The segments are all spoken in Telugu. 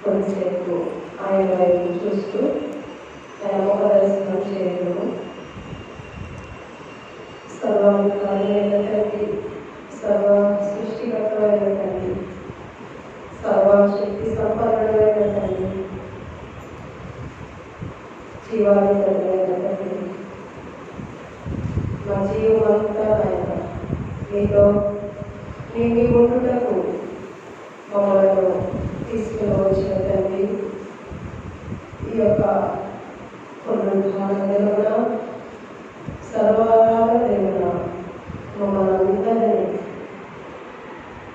కొద్దిసేపు ఆయన వైపు చూస్తూ ఆయన ముఖ దర్శనం చేయడము. సర్వోన్నతమైన తండ్రి, సర్వ సృష్టికర్తమైన తండ్రి, సర్వశక్తి సంపన్నుడైన తండ్రి, జీవాధిపతులైన తండ్రి, మా జీవమంతా ఆయన మీతో మీ ఉండుటకు మమ్మలను తీసుకుని వచ్చిన తండ్రి, ఈ యొక్క పునరుద్ధారణ సర్వారాధన మమ్మల్ని అందరినీ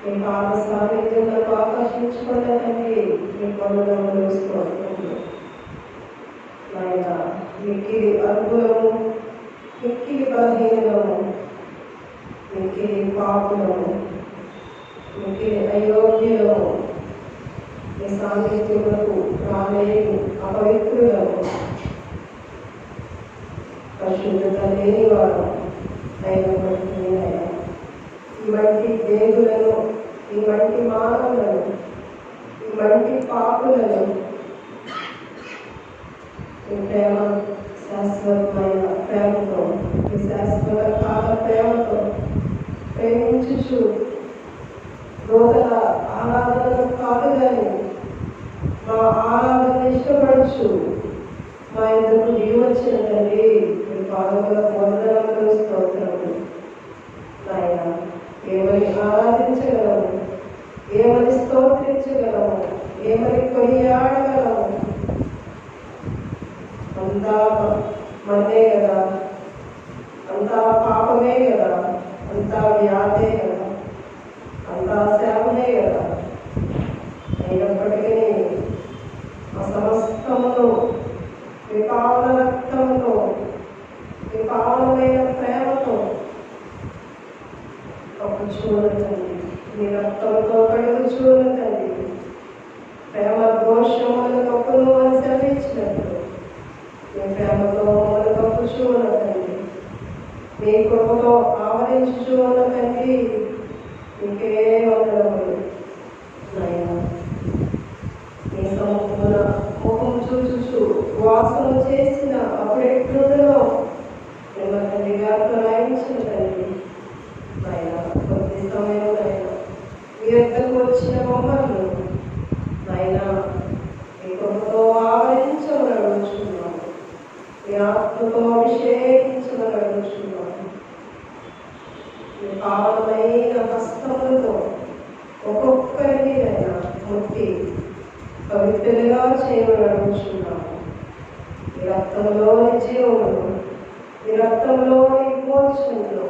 మీ పాద సాన్నిధ్యంలో ఆకర్షించుకున్న తండ్రి, మీ పనులను చూసుకోవాలి ఆయన. మిక్కిలి అద్భుతము, మిక్కిలి బలహీనము, మిక్కిలి పాపులము, మిక్కిలి అయోగ్యులము, మీ సాన్నిధ్యములకు రాలేని అపవిత్రులము, పరిశుద్ధత లేని వారు అయినప్పటికీ ఈ వంటి దేవులను, ఈ వంటి మానవులను, ఈ వంటి పాపులను ఈ ప్రేమ శాశ్వతమైన ప్రేమతో, ఈ శాశ్వత కాల ప్రేమతో ప్రేమించుచు నూతన ఆరాధనలు కాదు కానీ మా ఆరాధన ఇష్టపడచ్చు మా ఇద్దరు దిగివచ్చిన తండ్రి, మీ పాదముల వందనములు స్తోత్రములు. నాయన ఏమని ఆరాధించగలము, ఏమని స్తోత్రించగలము, ఏమని కొనియాడగలము? అంతా మందే కదా, అంతా పాపమే కదా, అంతా వ్యాధే కదా, అంతా శాపమే కదా. అయినప్పటికీ ఆ సమస్తమును మీ పావన రక్తంతో, మీ పావనమైన ప్రేమతో ఒక చూడండి, మీ రక్తంతో కడుగు చూడండి. ప్రేమ దోషములను కప్పును అని సెలవిచ్చినట్లు మీ ప్రేమతో మమ్మల్ని కప్పు చూడండి, మీ కృపతో ఆవరించి చూడండి. మీకే వందనములు నాయన. మీ సముఖమున ముఖం చూచుచు వాసన చేసిన అప్పుడెట్లుండలో ప్రేమ తండ్రి గారితో రాయించిన తండ్రి నాయన. కొద్ది సమయం నాయన మీ యొద్దకు వచ్చిన మమ్మల్ని నాయన మీ కృపతో ఆవరించమని అడుగుచున్నాము, మీ ఆత్మతో అభిషేకించమని అడుగుచున్నాము. మీ పావనమైన హస్తములతో ఒక్కొక్కరిని అయినా ముట్టి పవిత్రులుగా చేయమని అడుగుచున్నాము. ఈ రక్తంలోని జీవములు, ఈ రక్తంలోని విమోచనలు,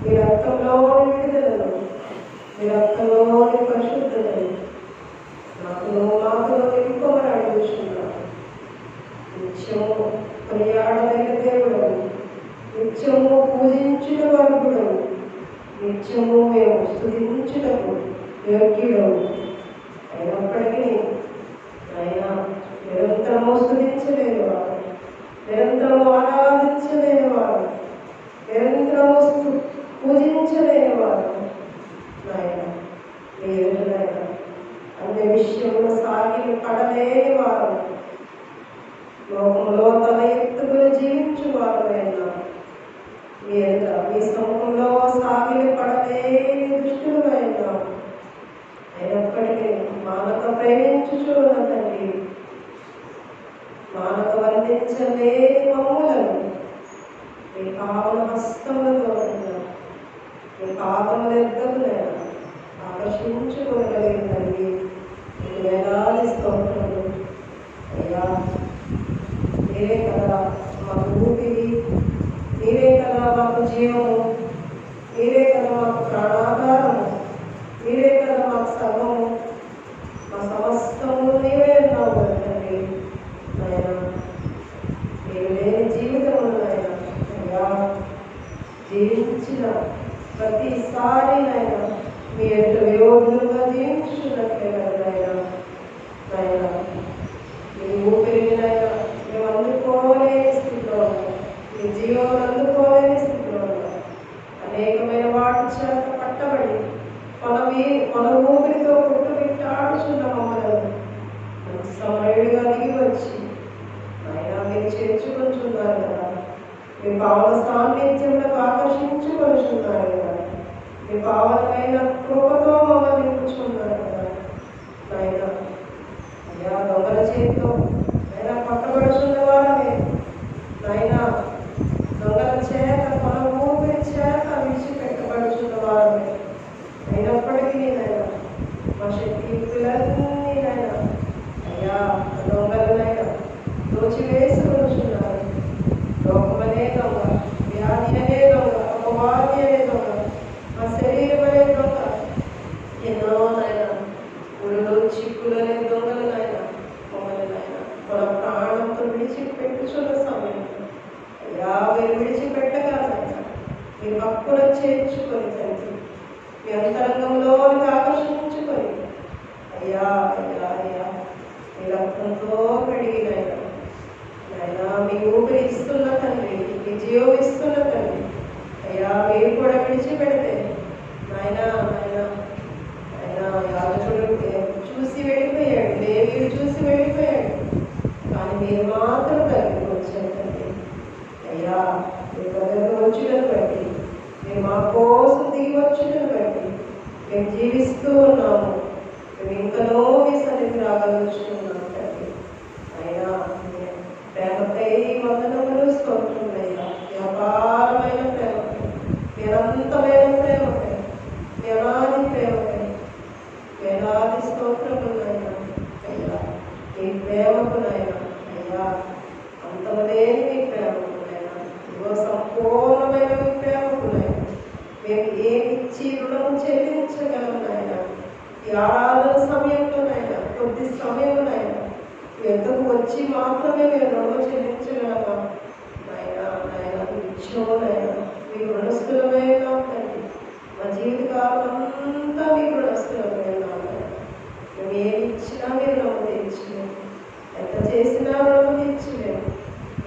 ఈ రక్తంలోని విడుదలను, ఈ రక్తంలోని పరిశుద్ధతను మాకును ఇంకొకరు అడుగుచున్నాము. నిత్యము కొనియాడదగిన దేవుడము, నిత్యము పూజించిన వర్గుడము, నిత్యము మేము స్తుతించుటకు యోగ్యుడము. అయినప్పటికీ ఆయన నిరంతరము స్తుతించలేని వారు, నిరంతరము ఆరాధించలేని వారు, నిరంతరము పూజించలేని వారు నాయన. మీరు నాయన అన్ని విషయంలో సాగి పడలేని వారు, లోకంలో తమ ఎత్తుకుని జీవించువారు అయినా మీరు మీ సమూహంలో సాగిలి పడలేని దుష్టులు అయినా. అయినప్పటికీ మానక ప్రేమించుచున్న తండ్రి, మానక వర్ణించలేని మమ్ములను మీ పావన హస్తములతో మీ పాదముల ఎద్దకునైనా ఆకర్షించుకోగలిగిన తండ్రి, మీకు వేలాది స్తోత్రములు అయ్యా. మీరే కదా మాకు ఊపిరి, మీరే కదా మాకు జీవము, మీరే కదా మాకు ప్రాణాధారము, మీరే కదా మాకు సర్వము, మా సమస్తము నీవే అన్నావు కదండి నాయన. మీరు లేని జీవితము నాయన అయ్యా, జీవించిన ప్రతిసారి నాయన మీ యొక్క విరోధులుగా జీవించున్నట్లే కదా నాయన. నాయన మీ ఊపిరిని నాయన మేము అందుకోలేని స్థితిలో ఉన్నాం, మీ జీవం అందుకోలేని స్థితిలో ఉన్నాం. అనేకమైన వాటి చేత పట్టబడి మన ఊపిరితో పుట్టుబెట్టాడుచున్న మమ్మల్ని మంచి సమయుడిగా దిగి వచ్చి ఆయన మీరు చేర్చుకుంటున్నారు కదా, మీ పావన సాన్నిధ్యంలో ఆకర్షించుకొచ్చున్నారు కదా, మీ పావనమైన కృపతో మమ్మల్ని నింపుచున్నారు కదా నాయన. అయ్యా దొంగల చేతిలో ఆయన పట్టబడుచున్న వారమే నాయన, దొంగల చేత మన ఊపిరి చేత విడిచిపెట్టబడుచున్న వారమే అయినప్పటికీ నాయన మా శక్తిలన్నీ నాయన అయ్యా దొంగలనైనా దోచివేసుకొచ్చున్నారు. లోకమనే దొంగ, వ్యాధి అనే దొంగ, అపవాది అనే దొంగ, మా శరీరం అనే దొంగ, ఎన్నో నాయన ఊళ్ళో చిక్కులు అనే దొంగలు నాయన మమ్మల్ని నాయన మన ప్రాణంతో విడిచిపెట్టుచున్న సమయం అయ్యా మీరు విడిచిపెట్టగా నాయన మీ భక్తులు చేర్చుకొని తండ్రి మీ అంతరంగంలోనికి ఆకర్షించుకొని అయ్యా అయ్యా అయ్యా మీ రక్తంతో కడిగినైనా నాయన మీ ఊపిరి ఇస్తున్న తండ్రి, మీ జీవం ఇస్తున్న తండ్రి అయ్యా మీరు కూడా విడిచిపెడితే నాయన నాయన ఆయన యాజకుడు చూసి వెళ్ళిపోయాడు, లేవీయుడు చూసి వెళ్ళిపోయాడు, కానీ మీరు మాత్రం దగ్గరికి వచ్చారు తండ్రి. అయ్యా మీ దగ్గరకు వచ్చుటను బట్టి, మీరు మా కోసం దిగి వచ్చుటను బట్టి మేము జీవిస్తూ ఉన్నాము, మేము ఇంకనో మీ సన్నిధి రాగలుగుతున్నాము తండ్రి. అయినా ప్రేమపై వందనములు స్తోత్రములయ్యా, వ్యాపారమైన ప్రేమపై, నిరంతమైన ప్రేమపై, వేలాది ప్రేమపై వేలాది స్తోత్రములైనా అయ్యా ఈ ప్రేమకునైనా అయ్యా అంతలేని మీ ప్రేమకునైనా ఇవో సంపూర్ణమైన మీ ప్రేమకునైనా మేము ఏమిచ్చి రుణం చెల్లించగలం నాయన. ఈ ఆరాధన సమయంలోనైనా కొద్ది సమయంలోనైనా ఎందుకు వచ్చి మాత్రమే మేము రుణం చెల్లించగలమా నాయన. నాయన ఇచ్చోనైనా మీకు రుణస్థులమైన తండ్రి, మా జీవితకాలం అంతా మీకు రుణస్థులమైన మేము ఏమి ఇచ్చినా మీరు రుణం తీర్చలేము, ఎంత చేసినా రుణం తీర్చలేము,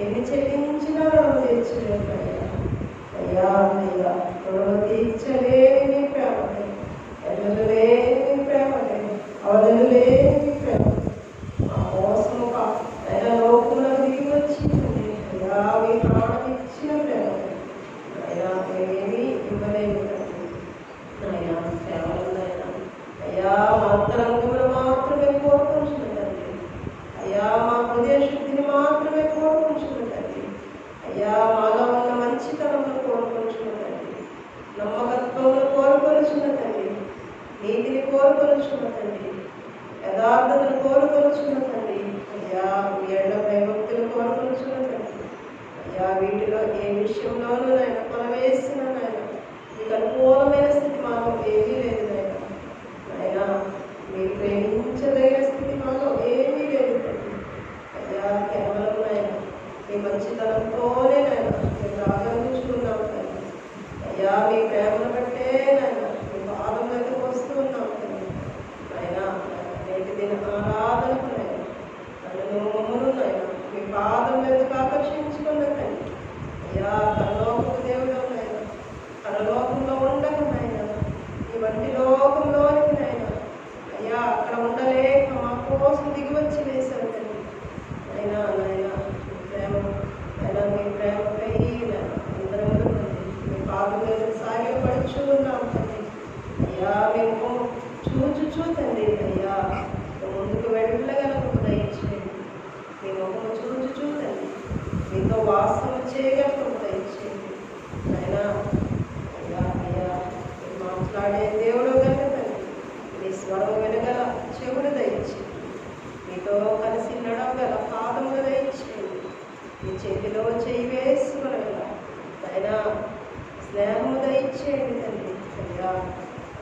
ఎన్ని చెల్లించినా రుణం తీర్చలేము అయ్యా. అయ్యా అయ్యా రుణం తీర్చలేని మీ ప్రేమని, ఎల్లలు లేని మీ ప్రేమని, అవధులు లేని మీ ప్రేమ మా కోసము అయినా లోకంలో దిగి వచ్చింది అయ్యా. మీ ప్రాణం ఇచ్చిన ప్రేమ అయ్యా మేమేమి ఇవ్వలేము నాయన. కేవలం అయ్యా మా అంతరంగంలో మాత్రమే కోరుకుంటున్నదండి అయ్యా, మా హృదయ శుద్ధిని మాత్రమే కోరుకుంటున్నదండి అయ్యా, మాలో ఉన్న మంచితనంలో కోరుకుంటున్నదండి, నమ్మకత్వంలో కోరుకొలుచున్నదండి, నీతిని కోరుకొలుచున్నదండి, యథార్థతను కోరుకొలుచున్నదండి అయ్యా, మీ ఎడ్ల భయభక్తులు కోరుకొలుచున్నదండి అయ్యా. వీటిలో ఏ విషయంలోనూ నాయన కొలవేసిన నాయన మీకు అనుకూలమైన స్థితి మాలో ఏమీ లేదు నాయన. నాయన మీరు ప్రేమించదగిన స్థితి మాలో ఏమీ లేదు అయ్యా. కేవలం నాయన మీ మంచితనంతోనే నాయన మేము ఆగమించుకున్నాం తండ్రి అయ్యా. మీ ప్రేమను బట్టే నాయన మీ పాదం దగ్గరకు వస్తూ ఉన్నాం తండ్రి నాయన. నేటి దిన ఆరాధనకు నాయన నన్ను మమ్మను నాయన మీ పాదం మీదకు ఆకర్షించుకున్న తండ్రి అయ్యా. పరలోకపు దేవుడు నాయన, పరలోకంలో ఉండక నాయన ఈ వంటి లోకంలోనికి నాయన అయ్యా అక్కడ ఉండలేక మా కోసం దిగి వచ్చి వేశారు తండ్రి అయినా నాయన. మీ ప్రేమ అయినా మీ ప్రేమపై అందరూ మీ పాదం మీద సాగిపడుచు ఉన్నాం తండ్రి అయ్యా. మేము చూచుచూ తండ్రి అయ్యా ముందుకు వెళ్ళగలకు దయచేయండి, మీ ముఖము చూచుచూ తండ్రి మీతో వాసం చేయగలకు దయచేయండి అయినా అయ్యా. అయ్యా మీరు మాట్లాడే దేవుడు కనుక తండ్రి మీ స్వరం వినగల చెవుడు దయచేయండి, మీతో కలిసి నడవగల పాదములు దయచేయండి, మీ చేతిలో చేయి వేసుకునగల అయినా స్నేహము దయచేయండి తండ్రి అయ్యా.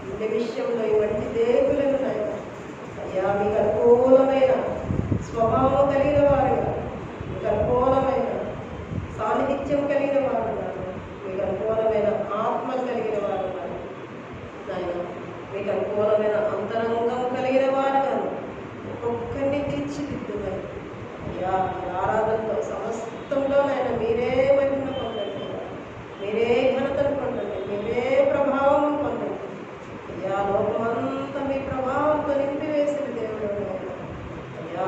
ఇంటి విషయంలో ఇవంటి దేవులను నాయన అయ్యా మీకు అనుకూలమైన స్వభావం కలిగిన వారుగా, మీకు అనుకూలమైన సాన్నిహిత్యం కలిగిన వారు, మీకు అనుకూలమైన ఆత్మ కలిగిన వారు నాయన, మీకు అనుకూలమైన అంతరంగం కలిగిన వారు కాదు ఒక్కొక్కరిని తీర్చిదిద్దుమని అయ్యా. ఆరాధనలో సమస్తంలో నాయన మీరే మహిమ పొందండి, మీరే ఘనతను పొందండి, మీరే ప్రభావం పొందండి అయ్యా. లోకమంతా మీ ప్రభావంతో నింపివేసిన దేవుడు నాయన అయ్యా.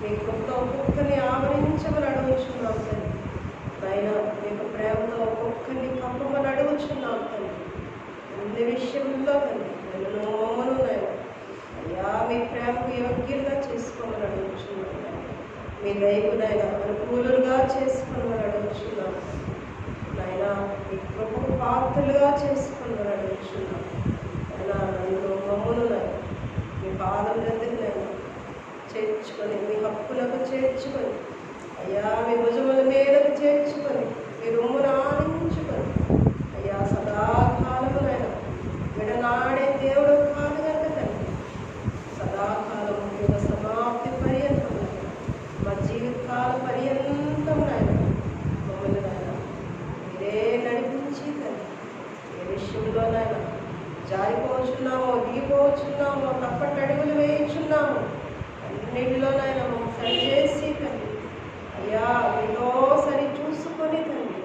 మీ కృపతో ఒక్కొక్కరిని ఆవరించమని అడుగుచున్నాం తండ్రి. నాయన మీకు ప్రేమతో ఒక్కొక్కరిని కప్పమని అడుగుచున్నాం తండ్రి. అన్ని విషయంలో తండ్రి నన్ను మమ్మను నాయన అయ్యా మీ ప్రేమకు యోగ్యంగా చేసుకోమని అడుగుచున్నాం. మీ దయకు నాయన అనుకూలుగా చేసుకోమని అడుగుచున్నాం నాయన. మీ కృపకు పాత్రలుగా చేసుకోమని అడుగుచున్నాం నాయన. నన్ను మమ్మను నాయన మీ పాదం దగ్గర నాయన చేర్చుకొని, మీ హక్కులకు చేర్చుకొని, అయ్యా మీ భుజముల మీదకు చేర్చుకొని, మీ రొమ్మును ఆనించుకొని, అయ్యా సదాకాలమునైనా విడనాడే దేవుడు కాదు కనుక తండ్రి, సదాకాలం యుగ సమాప్తి పర్యంతం మా జీవితకాల పర్యంతమునైనా మమ్మల్ని నాయన మీరే నడిపించి తండ్రి. ఏ విషయంలోనైనా జారిపోచున్నామో, దిగిపోచున్నామో, తప్పటి అడుగులు వేయించున్నామో అన్నిటిలోనైనా మమ్మల్ని సరిచేసి తండ్రి అయ్యా మీతో సరి చూసుకొని తండ్రి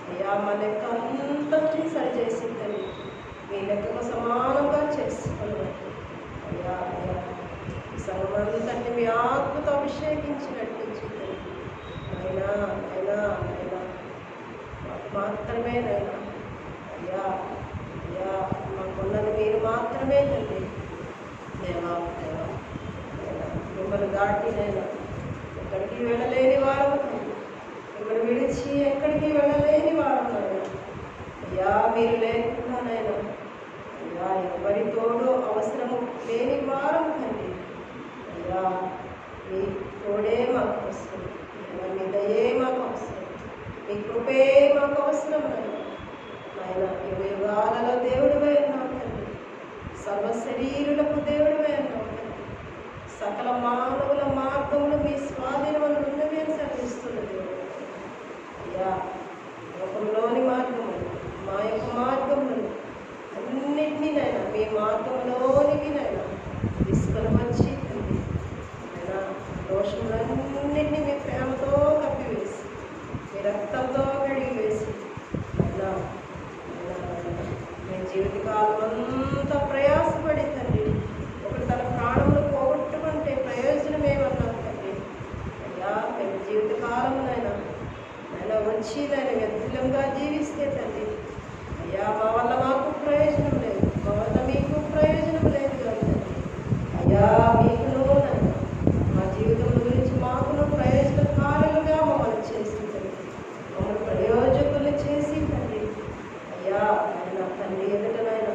అయ్యా మా లెక్క అంతటినీ సరిచేసి తండ్రి మీ లెక్కకు సమానంగా చేసుకుని అయ్యా అయ్యా ఈ సంగమంతటిని మీ ఆత్మతో అభిషేకించి నడిపించింది అయినా అయినా అయినా మాకు మాత్రమే నైనా అయ్యా అయ్యా మాకున్నది మీరు మాత్రమే తండ్రి. దేవా దేవా మిమ్మల్ని దాటినైనా ఎక్కడికి వెళ్ళలేని వారు మిమ్మల్ని విడిచి ఎక్కడికి వెళ్ళలేని వారు అయ్యా మీరు లేకుండానైనా అయ్యా ఎవరి తోడు అవసరము లేని వారం తండ్రి అయ్యా మీ తోడే మాకు అవసరం, మీ దయే మాకు అవసరం, మీ కృపే మాకు అవసరం నాయన. యుగ యుగాలలో దేవుడివై ఉన్నావు తండ్రి, సర్వ శరీరులకు దేవుడివై ఉన్నావు తండ్రి. సకల మానవుల మార్గములు మీ స్వాధీనములు ఉన్నవి అని సెలవిస్తున్నది అయ్యా. లోకంలోని మార్గములు మా యొక్క మార్గములు అన్నిటినీ నైనా మీ మార్గంలోనికి నైనా తీసుకొని వచ్చి తండ్రి అయినా దోషములన్నింటినీ మీ ప్రేమతో కప్పివేసి మీ రక్తంతో కడిగి వేసి అయినా మీ జీవితకాలం అంతా ప్రయాసపడి తండ్రి ఒకటి తన ప్రాణములు పోగొట్టుకుంటే ప్రయోజనం ఏమన్నాం తండ్రి అయ్యా. మేము జీవితకాలంనైనా ఆయన వచ్చి నేను వ్యర్థులంగా జీవిస్తే తండ్రి అయ్యా మా వల్ల మాకు ప్రయోజనం లేదు, మా వల్ల మీకు ప్రయోజనం లేదు కదా అయ్యా. మీకును మా జీవితం గురించి మాకును ప్రయోజనకారులుగా మమ్మల్ని చేసి తండ్రి మమ్మల్ని ప్రయోజకులు చేసి తండ్రి అయ్యా ఆయన తండ్రి ఎదుటనైనా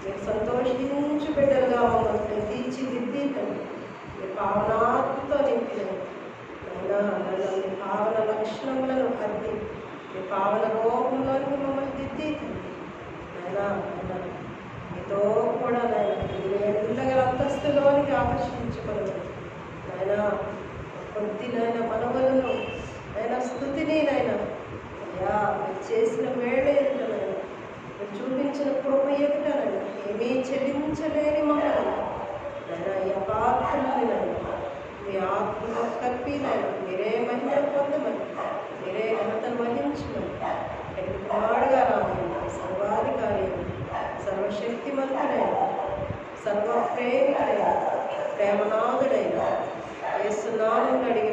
మీరు సంతోషించు బిడ్డలుగా మమ్మల్ని తీర్చిదిద్ది తండ్రి మీ పావనాత్మతో నింపిన అయినా నన్ను మీ పావన లక్షణములను అద్ది మీ పావన రూపంలోనికి మమ్మల్ని దిద్ది తండ్రి అయినా మీతో కూడా నాయన అంతస్తులోనికి ఆకర్షించుకోలేదు నాయన. కొద్ది నాయన మనవలను ఆయన స్థుతిని నాయన అయ్యా మీరు చేసిన వేళ ఎదుటనైనా మీరు చూపించిన కృప ఎదుటనైనా ఏమీ చెల్లించలేని మమ్మల్ని నాయన ఈ పాత్రలని నాయన మీ ఆత్మలో కప్పి నాయన మీరే మహిళ పొందమని మీరే ఘనతను వహించమని ఎక్కడికి కుమారుడుగా రానైనా సర్వాధికారి సర్వశక్తిమంతుడైన సర్వప్రేమికుడైన ప్రేమనాథుడైన యేసు నామమున అడిగి